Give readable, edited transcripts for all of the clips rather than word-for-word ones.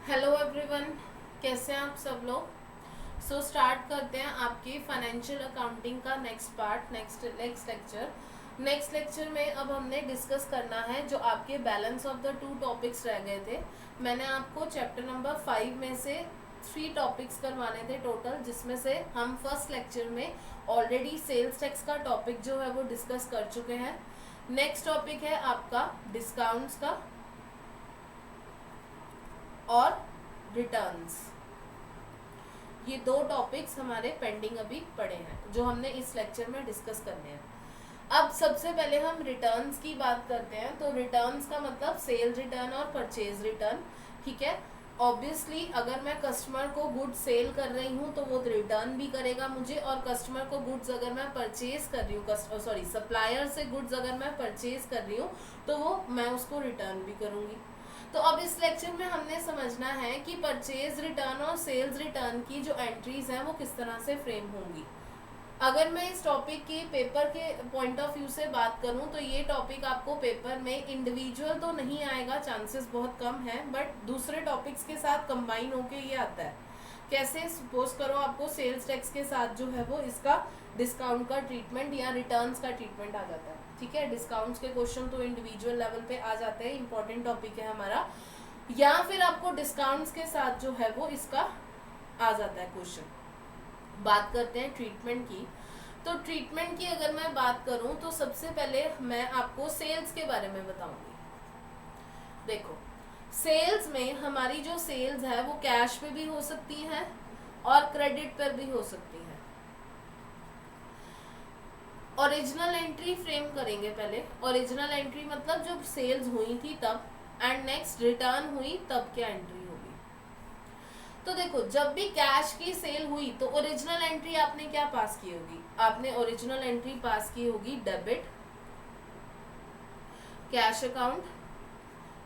Hello everyone, कैसे हैं आप सब लोग। स्टार्ट करते हैं आपकी फाइनेंशियल अकाउंटिंग का नेक्स्ट पार्ट, नेक्स्ट लेक्चर में अब हमने डिस्कस करना है जो आपके बैलेंस ऑफ द 2 टॉपिक्स रह गए थे। मैंने आपको चैप्टर नंबर 5 में से 3 टॉपिक्स करवाने थे टोटल, जिसमें से हम फर्स्ट लेक्चर में ऑलरेडी सेल्स टैक्स का टॉपिक जो है वो डिस्कस कर चुके हैं। नेक्स्ट टॉपिक है आपका डिस्काउंट्स का और रिटर्न्स। ये 2 टॉपिक्स हमारे पेंडिंग अभी पड़े हैं जो हमने इस लेक्चर में डिस्कस करने हैं। अब सबसे पहले हम रिटर्न्स की बात करते हैं। तो रिटर्न्स का मतलब सेल रिटर्न और परचेज रिटर्न। ठीक है, ऑब्वियसली अगर मैं कस्टमर को गुड्स सेल कर रही हूँ तो वो रिटर्न भी करेगा मुझे, और कस्टमर को गुड्स अगर मैं परचेज कर रही हूँ, सप्लायर से गुड्स अगर मैं परचेज कर रही हूँ तो वो मैं उसको रिटर्न भी करूँगी। तो अब इस लेक्चर में हमने समझना है कि परचेज रिटर्न और सेल्स रिटर्न की जो एंट्रीज हैं वो किस तरह से फ्रेम होंगी। अगर मैं इस टॉपिक की पेपर के पॉइंट ऑफ व्यू से बात करूं तो ये टॉपिक आपको पेपर में इंडिविजुअल तो नहीं आएगा, चांसेस बहुत कम है, बट दूसरे टॉपिक्स के साथ कंबाइन होके ये आता है। कैसे? सपोज करो आपको सेल्स टैक्स के साथ जो है वो इसका डिस्काउंट का ट्रीटमेंट या रिटर्न्स का ट्रीटमेंट आ जाता है। ठीक है, डिस्काउंट्स के क्वेश्चन तो इंडिविजुअल लेवल पे आ जाते हैं, इंपॉर्टेंट टॉपिक है हमारा। या फिर आपको डिस्काउंट्स के साथ जो है वो इसका आ जाता है क्वेश्चन। बात करते हैं ट्रीटमेंट की। तो ट्रीटमेंट की अगर मैं बात करूं तो सबसे पहले मैं आपको सेल्स के बारे में बताऊंगी। देखो, सेल्स में हमारी जो सेल्स है वो कैश पे भी हो सकती है और क्रेडिट पर भी हो सकती है। ओरिजिनल एंट्री फ्रेम करेंगे पहले। ओरिजिनल एंट्री मतलब जब सेल्स हुई थी तब, एंड नेक्स्ट रिटर्न हुई तब क्या एंट्री होगी। तो देखो, जब भी कैश की सेल हुई तो ओरिजिनल एंट्री आपने क्या पास की होगी? आपने ओरिजिनल एंट्री पास की होगी डेबिट कैश अकाउंट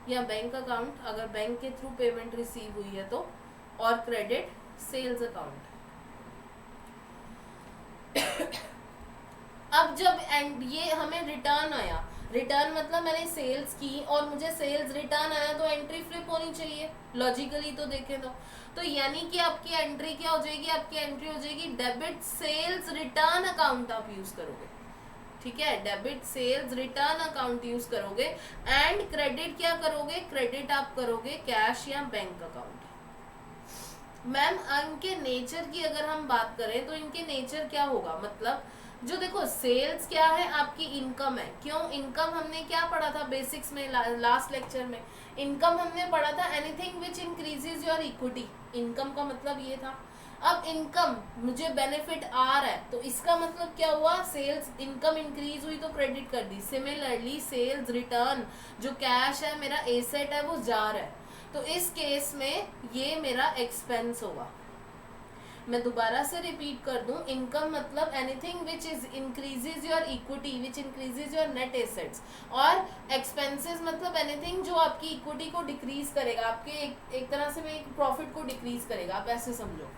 या बैंक अकाउंट, अगर बैंक के थ्रू पेमेंट रिसीव हुई है तो, और क्रेडिट सेल्स अकाउंट। अब जब एंड ये हमें रिटर्न आया, रिटर्न मतलब मैंने सेल्स की और मुझे सेल्स रिटर्न आया तो एंट्री फ्लिप होनी चाहिए लॉजिकली तो देखें तो यानी कि आपकी एंट्री क्या हो जाएगी? आपकी एंट्री हो जाएगी डेबिट सेल्स रिटर्न अकाउंट आप यूज करोगे। ठीक है, debit sales return account use करोगे। एंड क्रेडिट क्या करोगे? क्रेडिट आप करोगे कैश या बैंक अकाउंट। मैम, इनके नेचर की अगर हम बात करें तो इनके नेचर क्या होगा? मतलब जो देखो, सेल्स क्या है? आपकी इनकम है। क्यों? इनकम हमने क्या पढ़ा था बेसिक्स में, लास्ट लेक्चर में इनकम हमने पढ़ा था anything which increases your equity. Income का मतलब ये था। अब इनकम मुझे बेनिफिट आ रहा है तो इसका मतलब क्या हुआ? सेल्स इनकम इंक्रीज हुई तो क्रेडिट कर दी। सिमिलरली सेल्स रिटर्न, जो कैश है मेरा एसेट है वो जा रहा है, तो इस केस में ये मेरा एक्सपेंस होगा। मैं दोबारा से रिपीट कर दूं, इनकम मतलब anything which is increases your equity, which increases your net assets, और एक्सपेंसेस मतलब एनीथिंग जो आपकी इक्विटी को डिक्रीज करेगा, आपके एक तरह से मैं एक प्रॉफिट को डिक्रीज करेगा, आप ऐसे समझो।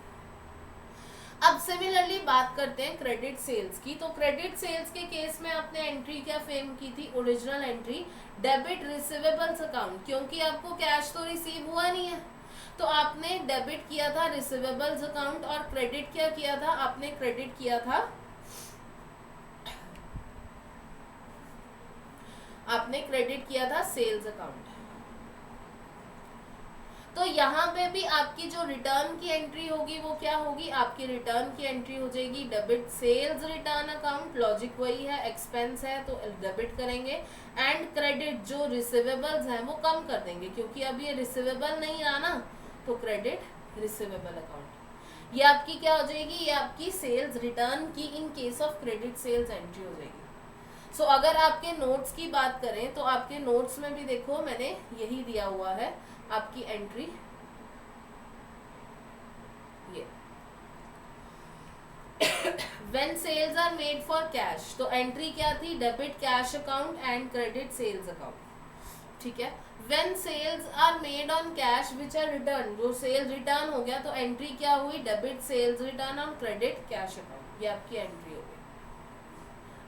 अब सिमिलरली बात करते हैं क्रेडिट सेल्स की। तो क्रेडिट सेल्स के केस में आपने एंट्री क्या फ्रेम की थी? Original entry debit receivables account, क्योंकि आपको कैश तो रिसीव हुआ नहीं है तो आपने डेबिट किया था रिसीवेबल्स अकाउंट, और क्रेडिट क्या किया था? आपने क्रेडिट किया था, आपने क्रेडिट किया था सेल्स अकाउंट। तो यहाँ पे भी आपकी जो रिटर्न की एंट्री होगी वो क्या होगी? आपकी रिटर्न की एंट्री हो जाएगी debit sales return account. Logic वही है, एक्सपेंस है तो डेबिट करेंगे, एंड क्रेडिट जो रिसीवेबल्स हैं वो कम कर देंगे, क्योंकि अब ये रिसीवेबल नहीं आना तो क्रेडिट रिसीवेबल अकाउंट। ये आपकी क्या हो जाएगी? ये आपकी सेल्स रिटर्न की in case of credit sales entry हो जाएगी। सो अगर आपके नोट्स की बात करें तो आपके नोट्स में भी देखो मैंने यही दिया हुआ है आपकी एंट्री, ये when sales are made for cash, तो एंट्री क्या थी? Debit cash account and credit sales account. ठीक है, when sales are made on cash which are return, जो सेल रिटर्न हो गया तो एंट्री क्या हुई? Debit sales return on credit cash account. ये आपकी एंट्री हो गई।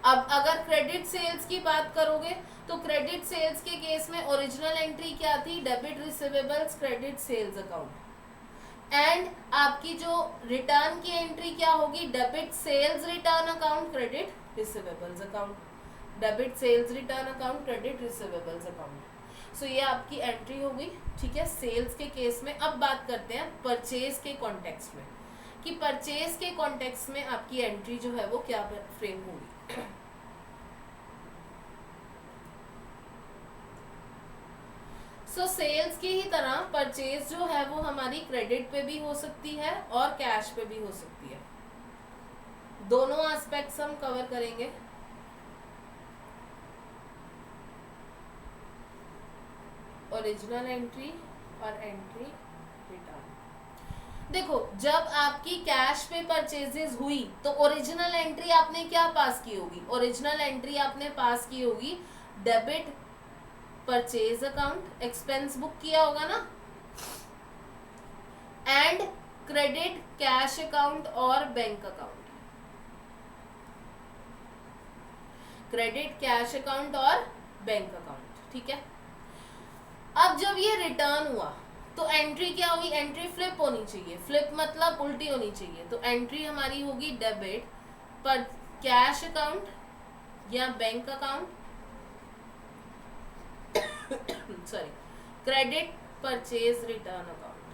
अब अगर क्रेडिट सेल्स की बात करोगे तो क्रेडिट सेल्स के केस में ओरिजिनल एंट्री क्या थी, debit receivables credit sales account, and आपकी जो रिटर्न की एंट्री क्या होगी, debit sales return account credit receivables account, debit sales return account credit receivables account. So ये आपकी एंट्री होगी, ठीक है, सेल्स के केस में। अब बात करते हैं परचेज के कॉन्टेक्स्ट में कि परचेज के कॉन्टेक्स्ट में आपकी एंट्री जो है वो क्या फ्रेम होगी। सो सेल्स की ही तरह परचेज जो है वो हमारी क्रेडिट पे भी हो सकती है और कैश पे भी हो सकती है, दोनों एस्पेक्ट्स हम कवर करेंगे। ओरिजिनल एंट्री और एंट्री रिटर्न। देखो जब आपकी कैश पे परचेजेस हुई तो ओरिजिनल एंट्री आपने क्या पास की होगी, ओरिजिनल एंट्री आपने पास की होगी debit purchase account, expense book किया होगा ना, एंड क्रेडिट कैश अकाउंट और bank account, credit cash account और बैंक अकाउंट, ठीक है। अब जब ये रिटर्न हुआ तो एंट्री क्या होगी, एंट्री फ्लिप होनी चाहिए, फ्लिप मतलब उल्टी होनी चाहिए, तो एंट्री हमारी होगी डेबिट पर कैश अकाउंट या bank account, sorry credit purchase return account,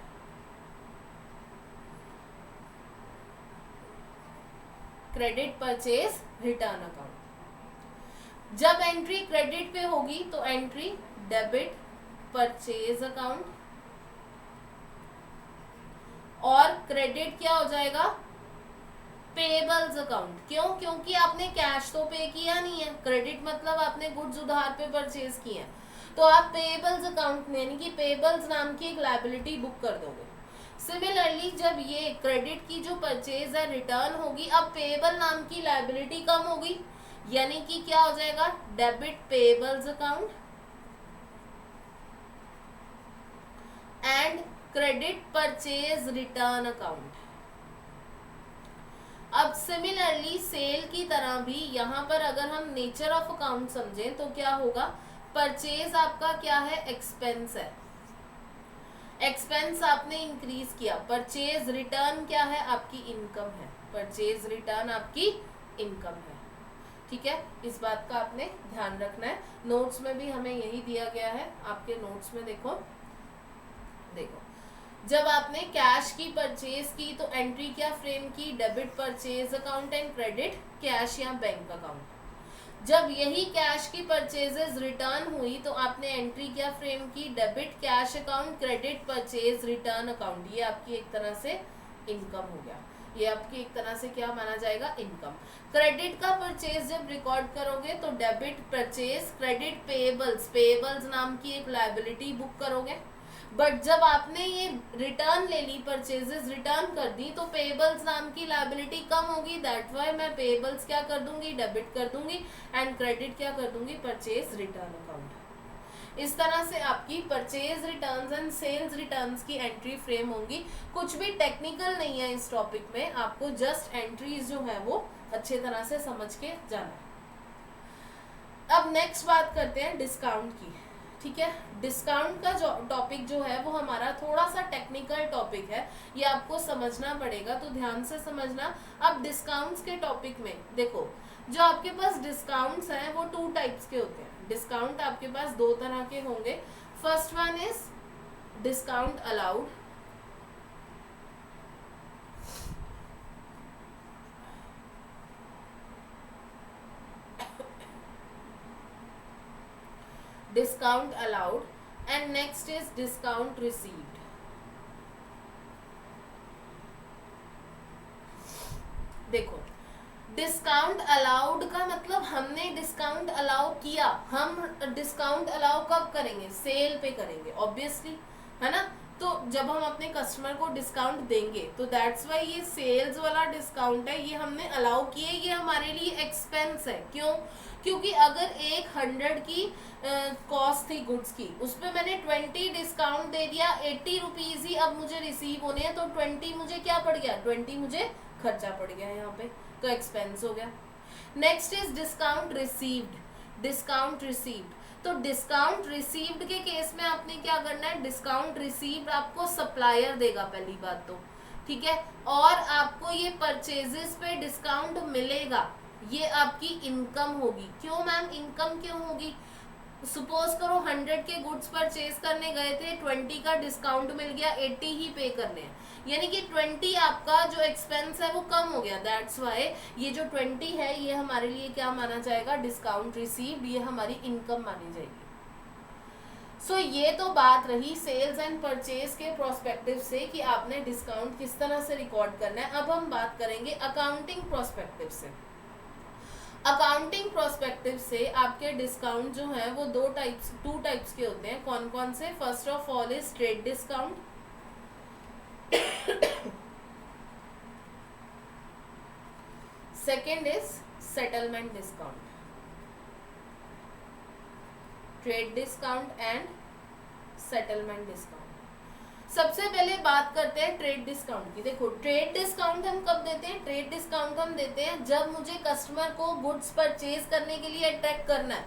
credit purchase return account. जब एंट्री क्रेडिट पे होगी तो एंट्री डेबिट परचेज अकाउंट, और क्रेडिट क्या हो जाएगा, पेबल्स अकाउंट। क्यों, क्योंकि आपने कैश तो पे किया नहीं है, क्रेडिट मतलब आपने गुड्स उधार पे परचेज किए हैं, तो आप पेबल्स अकाउंट में यानी कि पेबल्स नाम की एक लायबिलिटी बुक कर दोगे। सिमिलरली जब ये क्रेडिट की जो परचेज है रिटर्न होगी, अब पेबल नाम की लायबिलिटी कम होगी, यानी कि क्या हो जाएगा, debit payables account and credit purchase return account. अब सिमिलरली सेल की तरह भी यहाँ पर अगर हम नेचर ऑफ अकाउंट समझें तो क्या होगा, परचेज आपका क्या है, एक्सपेंस है, एक्सपेंस आपने इंक्रीज किया, परचेज रिटर्न क्या है, आपकी इनकम है, परचेज रिटर्न आपकी इनकम है, ठीक है। इस बात का आपने ध्यान रखना है, नोट्स में भी हमें यही दिया गया है, आपके नोट्स में देखो जब आपने कैश की परचेज की तो एंट्री क्या फ्रेम की, debit purchase account and credit cash या बैंक अकाउंट। जब यही कैश की परचेजेस रिटर्न हुई तो आपने एंट्री क्या फ्रेम की, debit cash account credit purchase return account. ये आपकी एक तरह से इनकम हो गया, ये आपकी एक तरह से क्या माना जाएगा, इनकम। क्रेडिट का परचेज जब रिकॉर्ड करोगे तो debit purchase credit payables, payables नाम की एक लायबिलिटी बुक करोगे, बट जब आपने ये रिटर्न ले ली, परचेजेस रिटर्न कर दी, तो पेबल्स नाम की लायबिलिटी कम होगी, दैट वाई मैं पेबल्स क्या कर दूंगी, डेबिट कर दूंगी, एंड क्रेडिट क्या कर दूंगी, परचेज रिटर्न अकाउंट। इस तरह से आपकी purchase returns and sales returns की एंट्री फ्रेम होंगी। कुछ भी टेक्निकल नहीं है इस टॉपिक में, आपको जस्ट एंट्रीज जो है वो अच्छे तरह से समझ के जाना है। अब नेक्स्ट बात करते हैं डिस्काउंट की, ठीक है। डिस्काउंट का जो टॉपिक जो है वो हमारा थोड़ा सा टेक्निकल टॉपिक है, ये आपको समझना पड़ेगा, तो ध्यान से समझना। अब डिस्काउंट्स के टॉपिक में देखो, जो आपके पास डिस्काउंट्स हैं वो 2 टाइप्स के होते हैं। डिस्काउंट आपके पास 2 तरह के होंगे। First one is discount allowed, discount allowed, and next is discount received. देखो डिस्काउंट अलाउड का मतलब हमने डिस्काउंट अलाउ किया, हम डिस्काउंट अलाउ कब करेंगे, सेल पे करेंगे ऑब्वियसली, है ना। तो जब हम अपने कस्टमर को डिस्काउंट देंगे तो दैट्स वाई ये सेल्स वाला डिस्काउंट है, ये हमने अलाउ किए, ये हमारे लिए एक्सपेंस है। क्यों, क्योंकि अगर 100 की कॉस्ट थी गुड्स की, उस पर मैंने 20 डिस्काउंट दे दिया, 80 रुपीज़ ही अब मुझे रिसीव होने हैं, तो 20 मुझे क्या पड़ गया, 20 मुझे खर्चा पड़ गया यहाँ पे, तो एक्सपेंस हो गया। Next is discount received, discount received. तो डिस्काउंट रिसीव्ड के केस में आपने क्या करना है, डिस्काउंट रिसीव्ड आपको सप्लायर देगा पहली बात तो, ठीक है, और आपको ये परचेजेस पे डिस्काउंट मिलेगा, ये आपकी इनकम होगी। क्यों मैम इनकम क्यों होगी, सपोज करो 100 के गुड्स परचेज करने गए थे, 20 का डिस्काउंट मिल गया, 80 ही पे करने हैं, यानी कि 20 आपका जो एक्सपेंस है वो कम हो गया, दैट्स वाई ये जो 20 है ये हमारे लिए क्या माना जाएगा, डिस्काउंट रिसीव्ड, ये हमारी इनकम मानी जाएगी। सो ये तो बात रही सेल्स एंड परचेज के प्रोस्पेक्टिव से कि आपने डिस्काउंट किस तरह से रिकॉर्ड करना है। अब हम बात करेंगे अकाउंटिंग प्रोस्पेक्टिव से। अकाउंटिंग प्रोस्पेक्टिव से आपके डिस्काउंट जो है वो टू टाइप्स के होते हैं। कौन कौन से, first of all is trade discount, second is settlement discount, trade discount and settlement discount. सबसे पहले बात करते हैं ट्रेड डिस्काउंट की। देखो ट्रेड डिस्काउंट हम कब देते हैं, ट्रेड डिस्काउंट हम देते हैं जब मुझे कस्टमर को गुड्स परचेज करने के लिए अट्रैक्ट करना है।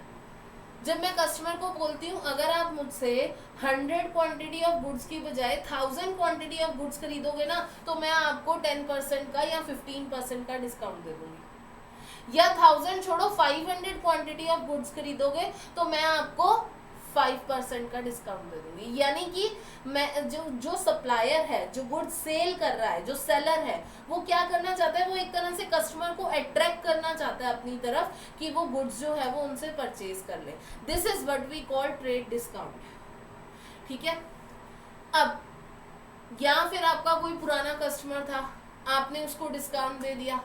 जब मैं कस्टमर को बोलती हूँ अगर आप मुझसे 100 क्वांटिटी ऑफ गुड्स की बजाय 1000 क्वांटिटी ऑफ गुड्स खरीदोगे ना तो मैं आपको 10% का या 15% का डिस्काउंट दे दूंगी, या 1000 छोड़ो 500 क्वांटिटी ऑफ गुड्स खरीदोगे तो मैं आपको 5% का डिस्काउंट दे दूंगी। यानी कि मैं जो सप्लायर है, जो गुड्स सेल कर रहा है, जो सेलर है, वो क्या करना चाहता है, वो एक तरह से कस्टमर को अट्रैक्ट करना चाहता है अपनी तरफ कि वो गुड्स जो है वो उनसे परचेज कर ले। This is what we call trade discount, ठीक है। अब या फिर आपका कोई पुराना कस्टमर था, आपने उसको डिस्काउंट दे दिया,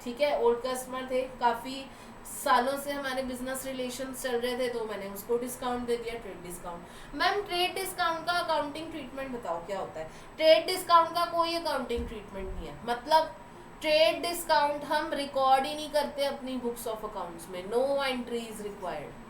ठीक है, ओल्ड कस्टमर थे, काफ़ी सालों से हमारे बिजनेस रिलेशन चल रहे थे, तो मैंने उसको डिस्काउंट दे दिया, trade discount. Ma'am trade discount का अकाउंटिंग ट्रीटमेंट बताओ क्या होता है। ट्रेड डिस्काउंट का कोई अकाउंटिंग ट्रीटमेंट नहीं है, मतलब ट्रेड डिस्काउंट हम रिकॉर्ड ही नहीं करते अपनी बुक्स ऑफ अकाउंट्स में, no entry is required.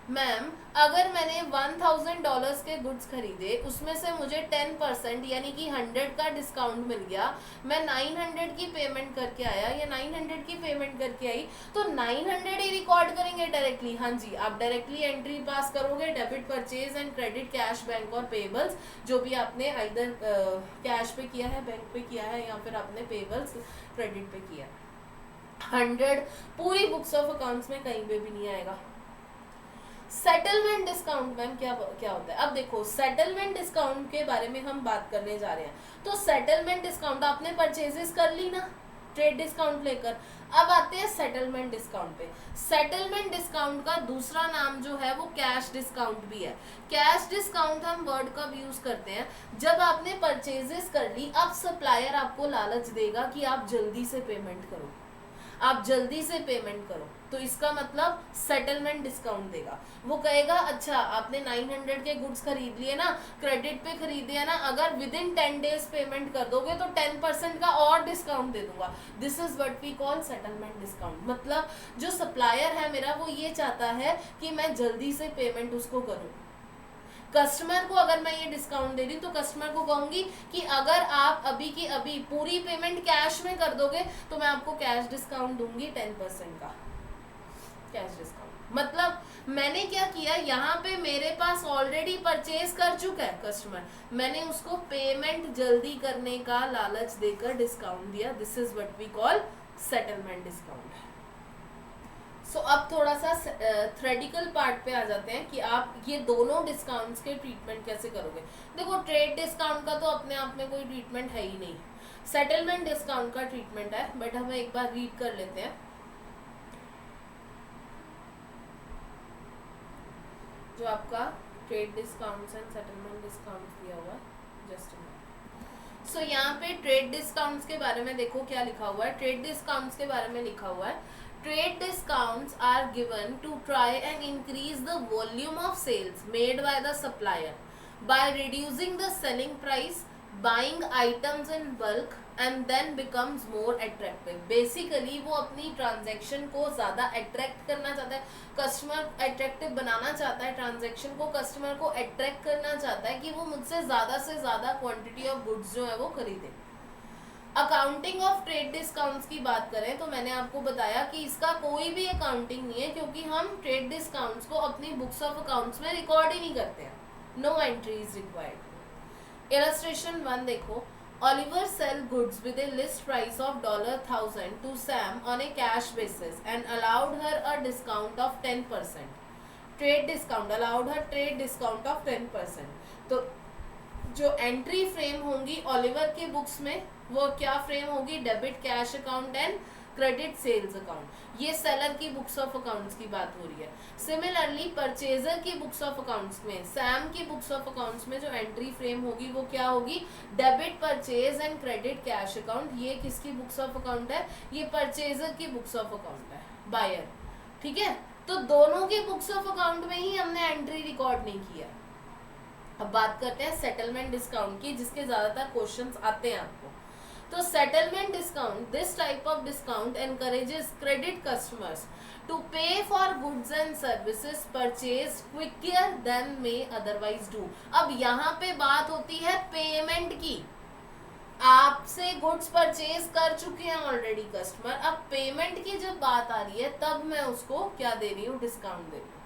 Ma'am अगर मैंने $1000 के गुड्स खरीदे, उसमें से मुझे 10% यानी कि 100 का डिस्काउंट मिल गया, मैं 900 की पेमेंट करके आया या 900 की पेमेंट करके आई, तो 900 ही रिकॉर्ड करेंगे डायरेक्टली। हाँ जी, आप डायरेक्टली एंट्री पास करोगे, debit purchase and credit cash bank और पेबल्स, जो भी आपने आइदर कैश पे किया है, बैंक पे किया है, या फिर आपने पेबल्स क्रेडिट पे किया। 100 पूरी बुक्स ऑफ अकाउंट्स में कहीं पे भी नहीं आएगा। सेटलमेंट डिस्काउंट मैम क्या होता है। अब देखो सेटलमेंट डिस्काउंट के बारे में हम बात करने जा रहे हैं। तो सेटलमेंट डिस्काउंट, आपने परचेजेस कर ली ना ट्रेड डिस्काउंट लेकर, अब आते हैं सेटलमेंट डिस्काउंट पे। सेटलमेंट डिस्काउंट का दूसरा नाम जो है वो कैश डिस्काउंट भी है। कैश डिस्काउंट हम वर्ड कब यूज करते हैं, जब आपने परचेजेस कर ली, अब सप्लायर आपको लालच देगा कि आप जल्दी से पेमेंट करो, आप जल्दी से पेमेंट करो, तो इसका मतलब सेटलमेंट डिस्काउंट देगा। वो कहेगा अच्छा आपने 900 के गुड्स खरीद लिए ना, क्रेडिट पे खरीदे है ना, अगर विद इन 10 डेज पेमेंट कर दोगे तो 10% का और डिस्काउंट दे दूंगा। This is what we call settlement discount. मतलब जो सप्लायर है मेरा, वो ये चाहता है कि मैं जल्दी से पेमेंट उसको करूँ। कस्टमर को अगर मैं ये डिस्काउंट दे रही हूँ तो कस्टमर को कहूंगी कि अगर आप अभी की अभी पूरी पेमेंट कैश में कर दोगे तो मैं आपको कैश डिस्काउंट दूंगी 10% का कैश डिस्काउंट। मतलब मैंने क्या किया, यहाँ पे मेरे पास ऑलरेडी परचेज कर चुका है कस्टमर, मैंने उसको पेमेंट जल्दी करने का लालच देकर डिस्काउंट दिया। This is what we call settlement discount. So अब थोड़ा सा थ्रेडिकल पार्ट पे आ जाते हैं कि आप ये दोनों डिस्काउंट्स के ट्रीटमेंट कैसे करोगे। देखो ट्रेड डिस्काउंट का तो अपने आप में कोई ट्रीटमेंट है ही नहीं, सेटलमेंट डिस्काउंट का ट्रीटमेंट है, बट हम एक बार रीड कर लेते हैं जो आपका trade discounts and settlement discounts दिया हुआ है। जस्ट सो यहाँ पे ट्रेड डिस्काउंट्स के बारे में देखो क्या लिखा हुआ है। ट्रेड डिस्काउंट्स के बारे में लिखा हुआ है, trade discounts are given to try and increase the volume of sales made by the supplier by reducing the selling price, buying items in bulk and then becomes more attractive। Basically वो अपनी transaction को ज़्यादा attract करना चाहता है, customer attractive बनाना चाहता है transaction को, कस्टमर को अट्रैक्ट करना चाहता है कि वो मुझसे ज़्यादा से ज़्यादा क्वांटिटी ऑफ गुड्स जो है वो खरीदे। अकाउंटिंग ऑफ ट्रेड डिस्काउंट्स की बात करें तो मैंने आपको बताया कि इसका कोई भी अकाउंटिंग नहीं है, क्योंकि हम ट्रेड डिस्काउंट्स को अपनी बुक्स ऑफ अकाउंट्स में रिकॉर्ड ही नहीं करते हैं. No entry is required. Illustration 1 देखो. Oliver sell goods with a list price of $1,000 to Sam on a cash basis and allowed her a discount of 10%. Trade discount allowed her trade discount of 10%. तो जो entry frame होंगी Oliver के books में वो क्या frame होगी? Debit cash account and credit sales account. ये seller की बुक्स ऑफ अकाउंट्स की बात हो रही है. सिमिलरली परचेजर की बुक्स ऑफ अकाउंट्स में, सैम की बुक्स ऑफ अकाउंट्स में जो एंट्री फ्रेम होगी वो क्या होगी? Debit purchase and credit cash account. ये किसकी बुक्स ऑफ अकाउंट है? ये परचेजर की बुक्स ऑफ अकाउंट है, बायर. ठीक है, तो दोनों के बुक्स ऑफ अकाउंट में ही हमने एंट्री रिकॉर्ड नहीं किया. अब बात करते हैं सेटलमेंट डिस्काउंट की, जिसके ज्यादातर क्वेश्चंस आते हैं आपको. तो settlement discount, this type of discount encourages credit customers to pay for goods and services purchase quicker than may otherwise do. अब यहाँ पे बात होती है पेमेंट की. आपसे गुड्स परचेज कर चुके हैं ऑलरेडी कस्टमर, अब पेमेंट की जब बात आ रही है तब मैं उसको क्या दे रही हूँ? डिस्काउंट दे रही हूँ.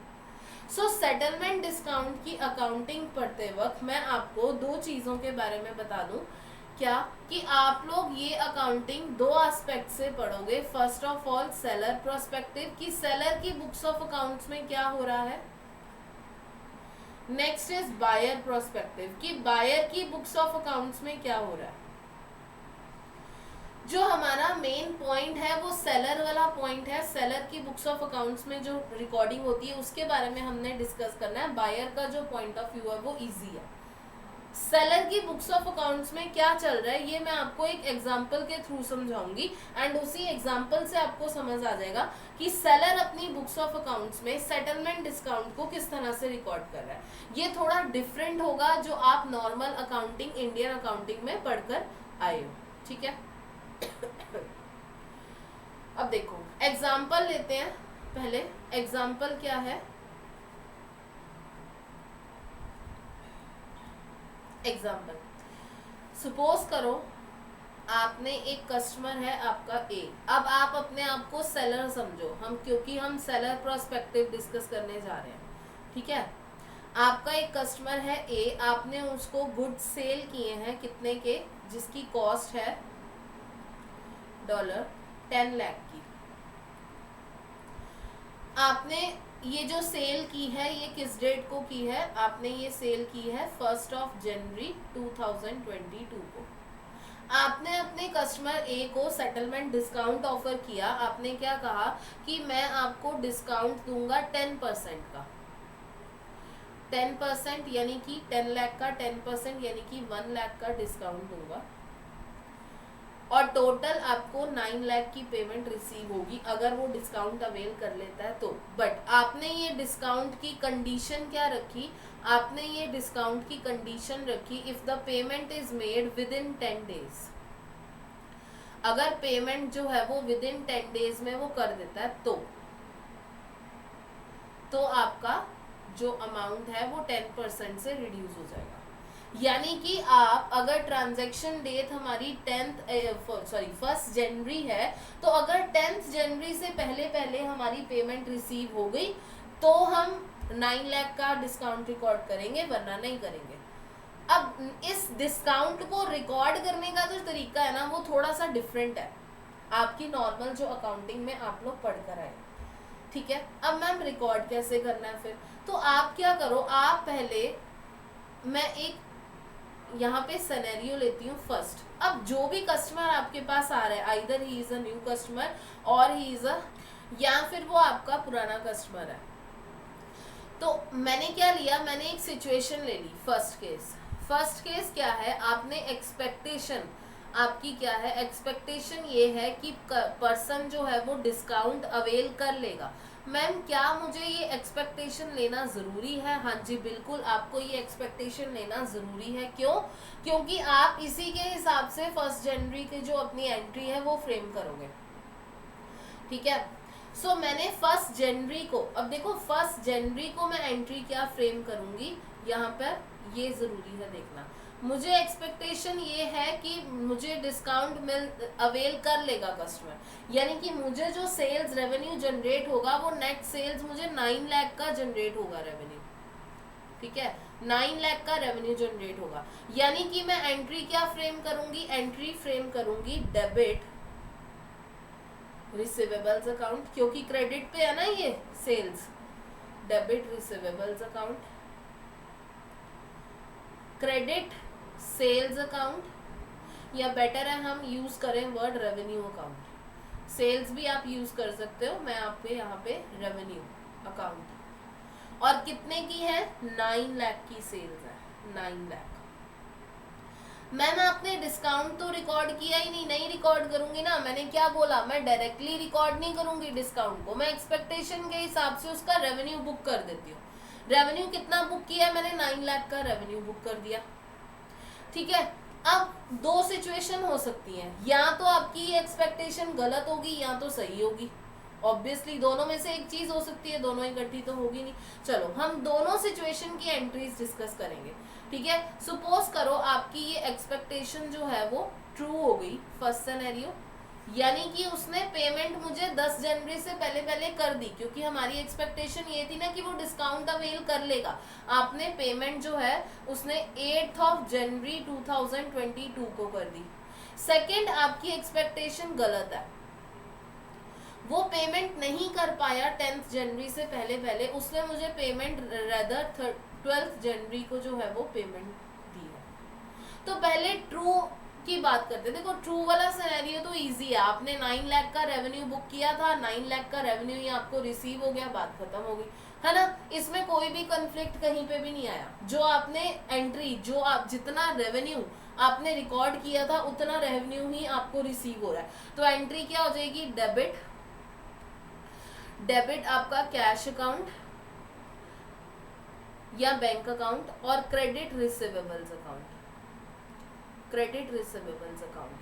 सो सेटलमेंट डिस्काउंट की अकाउंटिंग पढ़ते वक्त मैं आपको दो चीज़ों के बारे में बता दूं. क्या कि आप लोग ये अकाउंटिंग दो एस्पेक्ट से पढ़ोगे. First of all seller prospective, कि सेलर की बुक्स ऑफ अकाउंट्स में क्या हो रहा है. नेक्स्ट इज बायर प्रोस्पेक्टिव, कि बायर की बुक्स ऑफ अकाउंट्स में क्या हो रहा है. जो हमारा मेन पॉइंट है वो सेलर वाला पॉइंट है. सेलर की बुक्स ऑफ अकाउंट्स में जो रिकॉर्डिंग होती है उसके बारे में हमने डिस्कस करना है. बायर का जो पॉइंट ऑफ व्यू है वो इजी है. सेलर की बुक्स ऑफ अकाउंट्स में क्या चल रहा है ये मैं आपको एक एग्जांपल के थ्रू समझाऊंगी, एंड उसी एग्जांपल से आपको समझ आ जाएगा कि सेलर अपनी बुक्स ऑफ अकाउंट्स में सेटलमेंट डिस्काउंट को किस तरह से रिकॉर्ड कर रहा है. ये थोड़ा डिफरेंट होगा जो आप नॉर्मल अकाउंटिंग, इंडियन अकाउंटिंग में पढ़कर आए हो. ठीक है, अब देखो एग्जाम्पल लेते हैं. पहले एग्जाम्पल क्या है? एग्जाम्पल सपोज करो आपने एक कस्टमर है आपका ए. अब आप अपने आप को सेलर समझो, हम क्योंकि हम सेलर प्रोस्पेक्टिव डिस्कस करने जा रहे हैं. ठीक है, आपका एक कस्टमर है ए, आपने उसको गुड्स सेल किए हैं कितने के? जिसकी कॉस्ट है $10 लाख की. आपने ये जो सेल की है ये किस डेट को की है? आपने ये सेल की है 1 जनवरी 2022 को. आपने अपने कस्टमर ए को सेटलमेंट डिस्काउंट ऑफर किया. आपने क्या कहा कि मैं आपको डिस्काउंट दूंगा 10% का. 10% यानी कि 10 लाख का 10% यानी कि 1 लाख का डिस्काउंट दूंगा, और टोटल आपको 9 लाख की पेमेंट रिसीव होगी अगर वो डिस्काउंट अवेल कर लेता है तो. बट आपने ये डिस्काउंट की कंडीशन क्या रखी? आपने ये डिस्काउंट की कंडीशन रखी if the payment is made with in 10 days. अगर पेमेंट जो है वो विद इन 10 डेज में वो कर देता है तो आपका जो अमाउंट है वो 10% से रिड्यूस हो जाएगा. यानी कि आप अगर ट्रांजैक्शन डेट हमारी 1 जनवरी है तो अगर 10 जनवरी से पहले हमारी पेमेंट रिसीव हो गई तो हम 9 लाख का डिस्काउंट रिकॉर्ड करेंगे, वरना नहीं करेंगे. अब इस डिस्काउंट को रिकॉर्ड करने का जो तरीका है ना वो थोड़ा सा डिफरेंट है आपकी नॉर्मल जो अकाउंटिंग में आप लोग पढ़ कर आए. ठीक है, अब मैम रिकॉर्ड कैसे करना है फिर? तो आप क्या करो, आप पहले, मैं एक यहाँ पे सिनेरियो लेती हूँ फर्स्ट. अब जो भी कस्टमर आपके पास आ रहा है, either he is a new customer और ही इज अ, या फिर वो आपका पुराना कस्टमर है. तो मैंने क्या लिया, मैंने एक सिचुएशन ले ली. फर्स्ट केस क्या है? आपने एक्सपेक्टेशन, आपकी क्या है एक्सपेक्टेशन? ये है कि पर्सन जो है वो डिस्काउंट अवेल कर लेगा. मैम क्या मुझे ये एक्सपेक्टेशन लेना ज़रूरी है? हाँ जी बिल्कुल, आपको ये एक्सपेक्टेशन लेना ज़रूरी है. क्यों? क्योंकि आप इसी के हिसाब से 1 जनवरी की जो अपनी एंट्री है वो फ्रेम करोगे. ठीक है, सो मैंने 1 जनवरी को, अब देखो 1 जनवरी को मैं एंट्री क्या फ्रेम करूँगी, यहाँ पर ये जरूरी है देखना। मुझे एक्सपेक्टेशन ये है कि मुझे डिस्काउंट मिल अवेल कर लेगा कस्टमर, यानी कि मुझे जो सेल्स रेवेन्यू जनरेट होगा वो नेट सेल्स मुझे 9 लाख का जनरेट होगा रेवेन्यू, ठीक है, 9 लाख का रेवेन्यू जनरेट होगा। यानी कि मैं एंट्री क्या फ्रेम करूंगी, एंट्री फ्रेम करूंगी डेबिट रिसीवेबल्स अकाउंट, क्योंकि क्रेडिट पे है ना ये sales, debit receivables account, credit sales account, या बेटर है हम यूज करें वर्ड रेवेन्यू अकाउंट। सेल्स भी आप यूज कर सकते हो, मैं आपके यहाँ पे रेवेन्यू अकाउंट। और कितने की है, 9 लाख की सेल्स है, 9 लाख। मैम आपने डिस्काउंट तो रिकॉर्ड किया ही नहीं, नहीं रिकॉर्ड करूंगी ना, मैंने क्या बोला, मैं डायरेक्टली रिकॉर्ड नहीं करूंगी डिस्काउंट को, मैं एक्सपेक्टेशन के हिसाब से उसका रेवेन्यू बुक कर देती हूँ। रेवेन्यू कितना बुक किया मैंने, 9 लाख का रेवेन्यू बुक कर दिया, ठीक है। अब दो सिचुएशन हो सकती हैं, या तो आपकी एक्सपेक्टेशन गलत होगी या तो सही होगी, ऑब्वियसली दोनों में से एक चीज हो सकती है, दोनों इकट्ठी तो होगी नहीं। चलो हम दोनों सिचुएशन की एंट्रीज डिस्कस करेंगे, ठीक है। सपोज करो आपकी ये एक्सपेक्टेशन जो है वो ट्रू हो गई, फर्स्ट सिनेरियो, यानी कि उसने पेमेंट मुझे 10 जनवरी से पहले पहले कर दी, क्योंकि हमारी एक्सपेक्टेशन ये थी ना कि वो डिस्काउंट अवेल कर लेगा। आपने पेमेंट जो है उसने 8 जनवरी 2022 को कर दी। सेकंड, आपकी एक्सपेक्टेशन गलत है, वो पेमेंट नहीं कर पाया 10 जनवरी से पहले पहले, उसने मुझे पेमेंट रेदर 12 जनवरी को जो है वो पेमेंट दी है। तो पहले ट्रू की बात करते हैं। देखो ट्रू वाला सिनेरियो तो इजी है, आपने 9 लाख का रेवेन्यू बुक किया था, 9 लाख का रेवेन्यू ही आपको रिसीव हो गया, बात खत्म हो गई, है ना। इसमें कोई भी कंफ्लिक्ट कहीं पे भी नहीं आया। जो आपने एंट्री, जो आप जितना रेवेन्यू आपने रिकॉर्ड किया था उतना रेवेन्यू ही आपको रिसीव हो रहा है। तो एंट्री क्या हो जाएगी, डेबिट, डेबिट आपका कैश अकाउंट या बैंक अकाउंट, और credit receivables account, credit receivables account.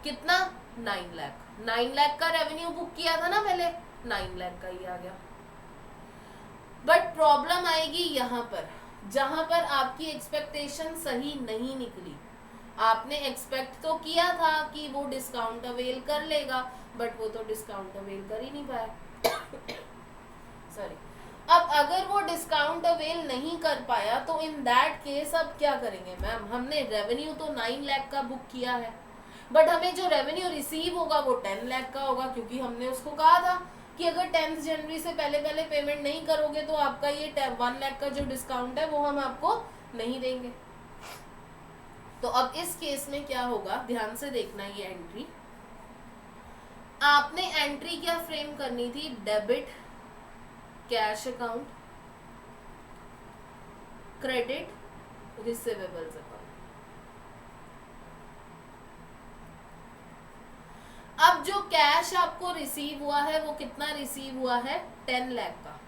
कितना, 9 लाख, 9 लाख का रेवेन्यू बुक किया था ना पहले, 9 लाख का ही आ गया। बट प्रॉब्लम आएगी यहाँ पर, जहां पर आपकी एक्सपेक्टेशन सही नहीं निकली। आपने एक्सपेक्ट तो किया था कि वो डिस्काउंट अवेल कर लेगा, बट वो तो डिस्काउंट अवेल कर ही नहीं पाया सॉरी। अब अगर वो डिस्काउंट अवेल नहीं कर पाया तो इन दैट केस अब क्या करेंगे मैम, हमने रेवेन्यू तो 9 लाख का बुक किया है, बट हमें जो रेवेन्यू रिसीव होगा वो 10 लाख का होगा, क्योंकि हमने उसको कहा था कि अगर 10 जनवरी से पहले पहले पेमेंट नहीं करोगे तो आपका ये 1 लाख का जो डिस्काउंट है वो हम आपको नहीं देंगे। तो अब इस केस में क्या होगा, ध्यान से देखना ये एंट्री। आपने एंट्री क्या फ्रेम करनी थी, debit cash account, credit receivables account. अब जो कैश आपको रिसीव हुआ है वो कितना रिसीव हुआ है, 10 लाख का,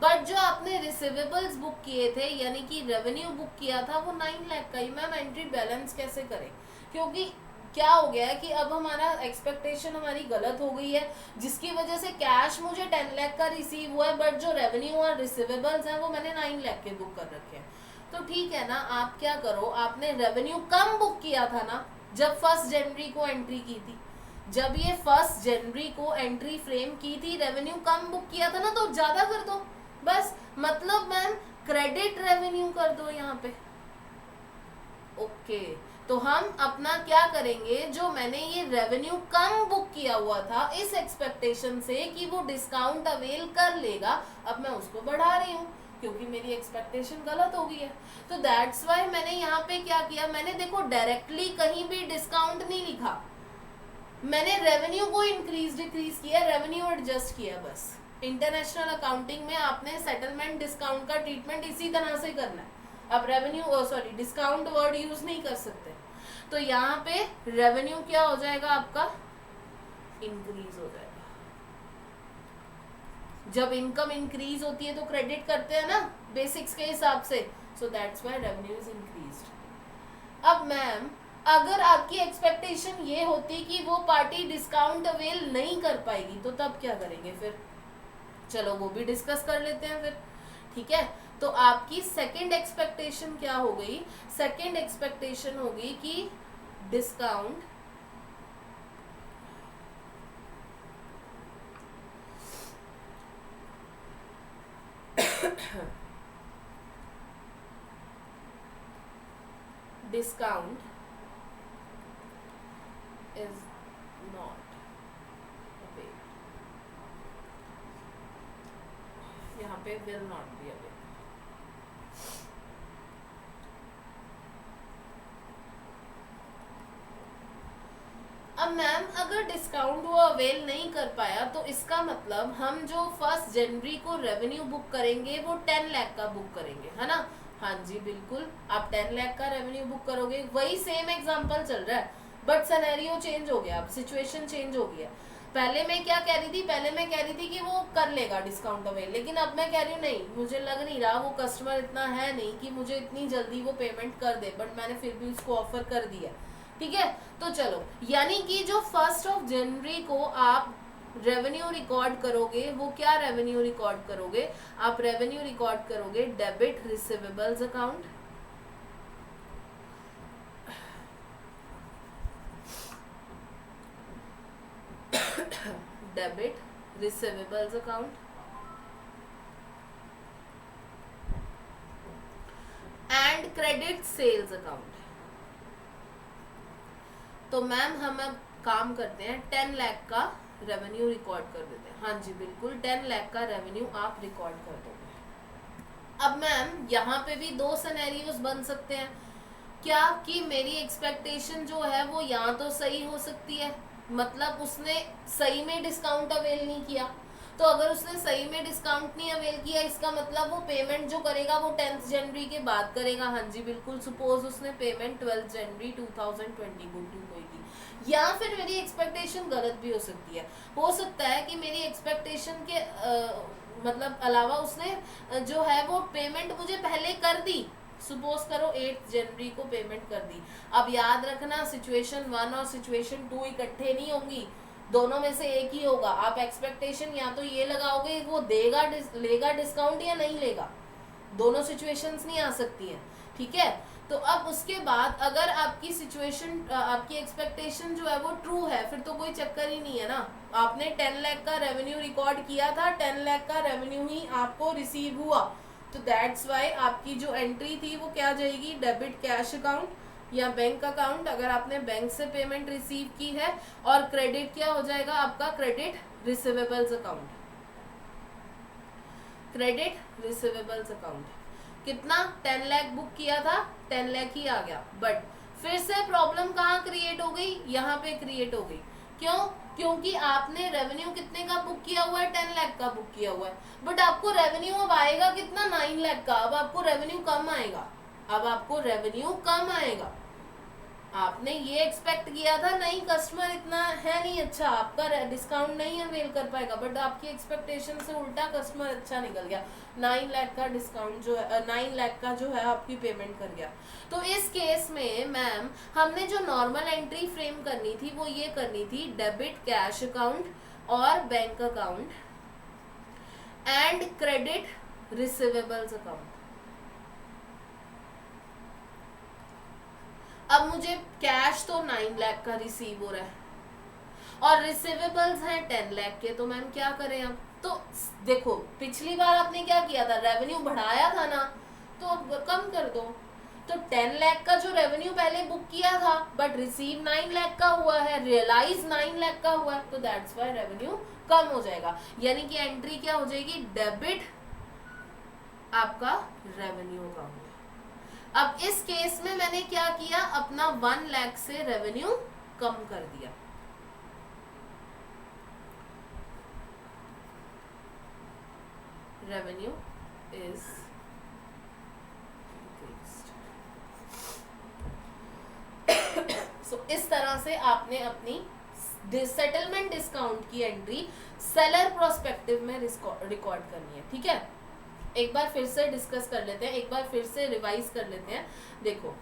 बट जो आपने रिसीवेबल्स बुक किए थे यानी कि रेवेन्यू बुक किया था वो 9 लाख का ही। मैम एंट्री बैलेंस कैसे करें, क्योंकि क्या हो गया है कि अब हमारा एक्सपेक्टेशन हमारी गलत हो गई है, जिसकी वजह से कैश मुझे 10 लाख का रिसीव हुआ है, बट जो रेवेन्यू और रिसीवेबल्स हैं वो मैंने 9 लाख के बुक कर रखे हैं। तो ठीक है ना, आप क्या करो, आपने रेवेन्यू कम बुक किया था ना जब 1 जनवरी को एंट्री की थी, जब ये 1 जनवरी को एंट्री फ्रेम की थी, रेवेन्यू कम बुक किया था ना, तो ज्यादा कर दो बस। मतलब मैम क्रेडिट रेवेन्यू कर दो यहाँ पे, ओके। तो हम अपना क्या करेंगे, जो मैंने ये रेवेन्यू कम बुक किया हुआ था इस एक्सपेक्टेशन से कि वो डिस्काउंट अवेल कर लेगा, अब मैं उसको बढ़ा रही हूँ क्योंकि मेरी एक्सपेक्टेशन गलत हो गई है। तो दैट्स वाई मैंने यहाँ पे क्या किया, मैंने देखो डायरेक्टली कहीं भी डिस्काउंट नहीं लिखा, मैंने रेवेन्यू को इंक्रीज डिक्रीज किया, रेवेन्यू एडजस्ट किया बस। इंटरनेशनल अकाउंटिंग में आपने सेटलमेंट डिस्काउंट का ट्रीटमेंट इसी तरह से करना है, आप revenue sorry discount word use नहीं कर सकते। तो यहाँ पे रेवेन्यू क्या हो जाएगा आपका, इंक्रीज हो जाएगा। जब इनकम इंक्रीज होती है तो क्रेडिट करते हैं ना बेसिक्स के हिसाब से, so that's why revenue is increased. अब मैम अगर आपकी एक्सपेक्टेशन ये होती कि वो पार्टी डिस्काउंट अवेल नहीं कर पाएगी तो तब क्या करेंगे फिर, चलो वो भी डिस्कस कर लेते हैं फिर, ठीक है। तो आपकी सेकंड एक्सपेक्टेशन क्या हो गई? सेकंड एक्सपेक्टेशन होगी कि discount discount is not available, यहाँ पे विल नॉट बी अवेलेबल। अब मैम अगर डिस्काउंट वो अवेल नहीं कर पाया तो इसका मतलब हम जो 1 जनवरी को रेवेन्यू बुक करेंगे वो 10 लाख का बुक करेंगे, है ना? हाँ जी बिल्कुल, आप 10 लाख का रेवेन्यू बुक करोगे। वही सेम एग्जांपल चल रहा है बट सिनेरियो चेंज हो गया, अब सिचुएशन चेंज हो गया। पहले मैं क्या कह रही थी? पहले मैं कह रही थी कि वो कर लेगा डिस्काउंट अवेल, लेकिन अब मैं कह रही हूँ नहीं, मुझे लग नहीं रहा वो कस्टमर इतना है नहीं कि मुझे इतनी जल्दी वो पेमेंट कर दे, बट मैंने फिर भी उसको ऑफर कर दिया। ठीक है, तो चलो, यानी कि जो 1 जनवरी को आप रेवेन्यू रिकॉर्ड करोगे वो क्या रेवेन्यू रिकॉर्ड करोगे? आप रेवेन्यू रिकॉर्ड करोगे debit receivables account, debit receivables account and credit sales account. तो मैम हम अब काम करते हैं 10 लाख का रेवेन्यू रिकॉर्ड कर देते हैं। हाँ जी बिल्कुल, 10 लाख का रेवेन्यू आप रिकॉर्ड कर दोगे। अब मैम यहाँ पे भी 2 सिनेरियोस बन सकते हैं क्या? कि मेरी एक्सपेक्टेशन जो है वो यहाँ तो सही हो सकती है, मतलब उसने सही में डिस्काउंट अवेल नहीं किया। तो अगर उसने सही में डिस्काउंट नहीं अवेल किया इसका मतलब वो पेमेंट जो करेगा वो 10 जनवरी के बाद करेगा। हाँ जी बिल्कुल, सपोज उसने पेमेंट 12 जनवरी 2020 को होगी। या फिर मेरी एक्सपेक्टेशन गलत भी हो सकती है, हो सकता है कि मेरी एक्सपेक्टेशन के मतलब अलावा उसने जो है वो पेमेंट मुझे पहले कर दी, सपोज करो 8 जनवरी को पेमेंट कर दी। अब याद रखना सिचुएशन 1 और सिचुएशन 2 इकट्ठे नहीं होंगी, दोनों में से एक ही होगा। आप एक्सपेक्टेशन या तो ये लगाओगे वो देगा लेगा डिस्काउंट या नहीं लेगा, दोनों सिचुएशंस नहीं आ सकती हैं। ठीक है, तो अब उसके बाद अगर आपकी सिचुएशन आपकी एक्सपेक्टेशन जो है वो ट्रू है फिर तो कोई चक्कर ही नहीं है ना। आपने 10 लाख का रेवेन्यू रिकॉर्ड किया था, 10 लाख का रेवेन्यू ही आपको रिसीव हुआ, तो दैट्स वाई आपकी जो एंट्री थी वो क्या जाएगी? डेबिट कैश अकाउंट या बैंक अकाउंट, अगर आपने बैंक से पेमेंट रिसीव की है। और क्रेडिट क्या हो जाएगा आपका? Credit receivables account, credit receivables account. कितना? 10 लाख बुक किया था, 10 लाख ही आ गया, बट फिर से प्रॉब्लम कहाँ क्रिएट हो गई? यहाँ पे क्रिएट हो गई। क्यों? क्योंकि आपने रेवेन्यू कितने का बुक किया हुआ है? 10 लाख का बुक किया हुआ है, बट आपको रेवेन्यू अब आएगा कितना? 9 लाख का। अब आपको रेवेन्यू कम आएगा, अब आपको रेवेन्यू कम आएगा। आपने ये एक्सपेक्ट किया था नहीं कस्टमर इतना है नहीं अच्छा, आपका डिस्काउंट नहीं अवेल कर पाएगा, बट आपकी एक्सपेक्टेशन से उल्टा कस्टमर अच्छा निकल गया, 9 लाख का डिस्काउंट जो है 9 लाख का जो है आपकी पेमेंट कर गया। तो इस केस में मैम हमने जो नॉर्मल एंट्री फ्रेम करनी थी वो ये करनी थी डेबिट कैश अकाउंट और bank account and credit receivables account. अब मुझे कैश तो 9 लाख का रिसीव हो रहा है और रिसीवेबल्स हैं 10 लाख के, तो मैम क्या करें अब? तो देखो पिछली बार आपने क्या किया था? रेवेन्यू बढ़ाया था ना, तो अब कम कर दो। तो 10 लाख का जो रेवेन्यू पहले बुक किया था बट रिसीव 9 लाख का हुआ है, रियलाइज 9 लाख का हुआ है, तो दैट्स व्हाई रेवेन्यू कम हो जाएगा। यानी कि एंट्री क्या हो जाएगी? डेबिट आपका रेवेन्यू अकाउंट। अब इस केस में मैंने क्या किया? अपना 1 लाख से रेवेन्यू कम कर दिया। रेवेन्यू इज सो इस तरह से आपने अपनी सेटलमेंट डिस्काउंट की एंट्री सेलर प्रोस्पेक्टिव में रिकॉर्ड करनी है। ठीक है, एक बार फिर से डिस्कस कर लेते हैं, एक बार फिर से रिवाइज कर लेते हैं। देखो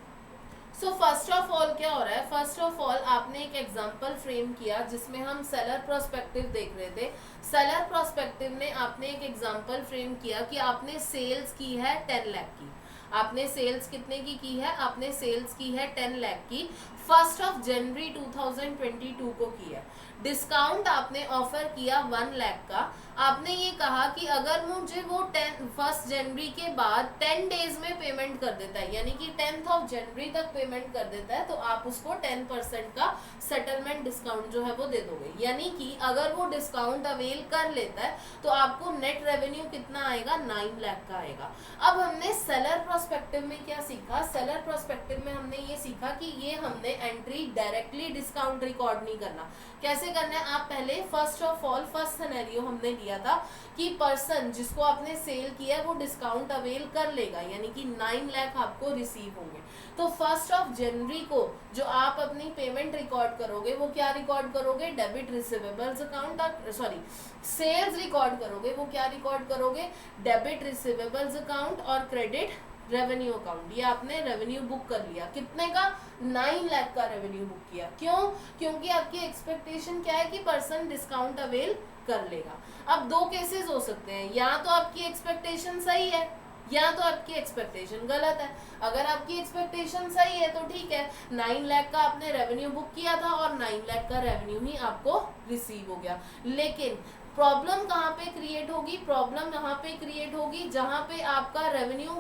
सो फर्स्ट ऑफ ऑल क्या हो रहा है, फर्स्ट ऑफ ऑल आपने एक एग्जांपल फ्रेम किया जिसमें हम सेलर प्रोस्पेक्टिव देख रहे थे। सेलर प्रोस्पेक्टिव में आपने एक एग्जांपल फ्रेम किया कि आपने सेल्स की है 10 लाख की। आपने सेल्स कितने की है, आपने सेल्स की है 10 लाख की, 1 जनवरी 2022 को की है। डिस्काउंट आपने ऑफर किया 1 लाख का। आपने ये कहा कि अगर मुझे वो 1 जनवरी के बाद 10 डेज में पेमेंट कर देता है, यानी कि 10 जनवरी तक पेमेंट कर देता है, तो आप उसको 10% का सेटलमेंट डिस्काउंट जो है वो दे दोगे। यानी कि अगर वो डिस्काउंट अवेल कर लेता है तो आपको नेट रेवेन्यू कितना आएगा, 9 लाख का आएगा। अब हमने सेलर प्रोस्पेक्टिव में क्या सीखा, सेलर प्रोस्पेक्टिव में हमने ये सीखा कि ये हमने एंट्री डायरेक्टली डिस्काउंट रिकॉर्ड नहीं करना। कैसे करना है, आप पहले first of all first scenario हमने लिया था कि पर्सन जिसको आपने सेल किया है वो डिस्काउंट अवेल कर लेगा, यानी कि 9 लाख आपको रिसीव होंगे। तो 1 जनवरी को जो आप अपनी पेमेंट रिकॉर्ड करोगे वो क्या रिकॉर्ड करोगे, डेबिट रिसीवेबल्स अकाउंट, और सॉरी सेल्स रिकॉर्ड करोगे, वो क्या रिकॉर्ड करोगे, डेबिट रिसीवेबल्स अकाउंट और क्रेडिट रेवेन्यू अकाउंट। ये आपने रेवेन्यू बुक कर लिया, कितने का, 9 लाख का रेवेन्यू बुक किया। क्यों, क्योंकि आपकी एक्सपेक्टेशन क्या है कि पर्सन डिस्काउंट अवेल कर लेगा। अब दो केसेस हो सकते हैं, या तो आपकी एक्सपेक्टेशन सही है या तो आपकी एक्सपेक्टेशन गलत है। अगर आपकी एक्सपेक्टेशन सही है तो ठीक है, 9 लाख का आपने रेवेन्यू बुक किया था और 9 लाख का रेवेन्यू ही आपको रिसीव हो गया। लेकिन प्रॉब्लम कहाँ पे क्रिएट होगी, प्रॉब्लम यहाँ पे क्रिएट होगी जहाँ पे आपका रेवेन्यू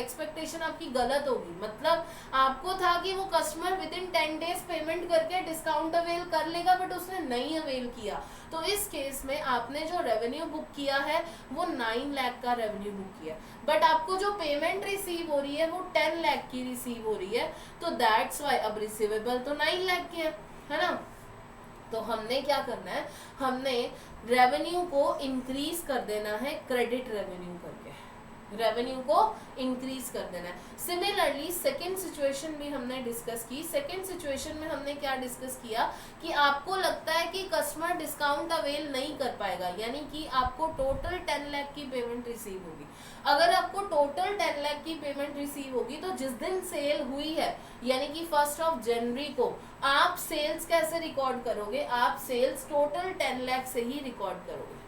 एक्सपेक्टेशन आपकी गलत होगी। मतलब आपको था कि वो customer with in 10 days payment करके डिस्काउंट अवेल कर लेगा, बट उसने नहीं अवेल किया। तो इस केस में आपने जो रेवेन्यू बुक किया है वो 9 लाख का रेवेन्यू बुक किया, बट आपको जो पेमेंट रिसीव हो रही है वो 10 लाख की रिसीव हो रही है। तो दैट्स वाई अब रिसीवेबल तो 9 लाख के है ना। तो हमने क्या करना है, हमने रेवेन्यू को इंक्रीज कर देना है क्रेडिट रेवेन्यू करके, रेवेन्यू को इंक्रीज कर देना है। सिमिलरली सेकेंड सिचुएशन भी हमने डिस्कस की। सेकेंड सिचुएशन में हमने क्या डिस्कस किया कि आपको लगता है कि कस्टमर डिस्काउंट अवेल नहीं कर पाएगा, यानी कि आपको टोटल 10 लाख की पेमेंट रिसीव होगी। अगर आपको टोटल 10 लाख की पेमेंट रिसीव होगी तो जिस दिन सेल हुई है यानी कि 1 जनवरी को आप सेल्स कैसे रिकॉर्ड करोगे, आप सेल्स टोटल 10 लाख से ही रिकॉर्ड करोगे।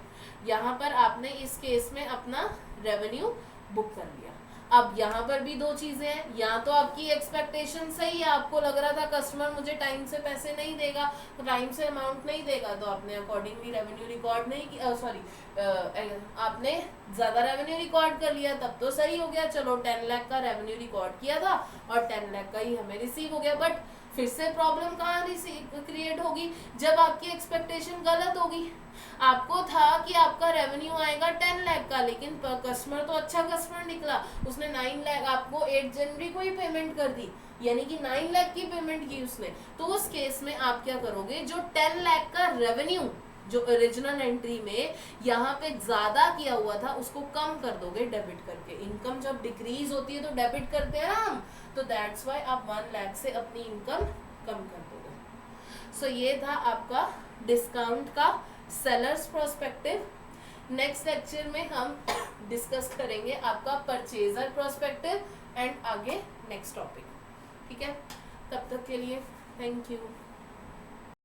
यहाँ पर आपने इस केस में अपना रेवेन्यू बुक कर लिया। अब यहाँ पर भी दो चीजें हैं, या तो आपकी एक्सपेक्टेशन सही है, आपको लग रहा था कस्टमर मुझे टाइम से पैसे नहीं देगा, टाइम से अमाउंट नहीं देगा, तो आपने अकॉर्डिंगली रेवेन्यू रिकॉर्ड नहीं किया, सॉरी आपने ज्यादा रेवेन्यू रिकॉर्ड कर लिया, तब तो सही हो गया, चलो 10 लाख का रेवेन्यू रिकॉर्ड किया था और 10 लाख का ही हमें रिसीव हो गया। बट फिर से प्रॉब्लम कहाँ क्रिएट होगी, जब आपकी एक्सपेक्टेशन गलत होगी। आपको था कि आपका रेवेन्यू आएगा 10 लाख का, लेकिन कस्टमर तो अच्छा कस्टमर निकला, उसने 9 लाख आपको 8 जनवरी को ही पेमेंट कर दी, यानी कि 9 लाख की पेमेंट की उसने। तो उस केस में आप क्या करोगे, जो 10 लाख का रेवेन्यू जो ओरिजिनल एंट्री में यहाँ पे ज्यादा किया हुआ था उसको कम कर दोगे डेबिट करके। इनकम जब डिक्रीज होती है तो डेबिट करते हैं हम, तो दैट्स वाई आप 1 लाख से अपनी इनकम कम कर दोगे। सो ये था आपका डिस्काउंट का सेलर्स प्रोस्पेक्टिव। नेक्स्ट लेक्चर में हम डिस्कस करेंगे आपका परचेजर प्रोस्पेक्टिव एंड आगे नेक्स्ट टॉपिक। ठीक है, तब तक के लिए थैंक यू।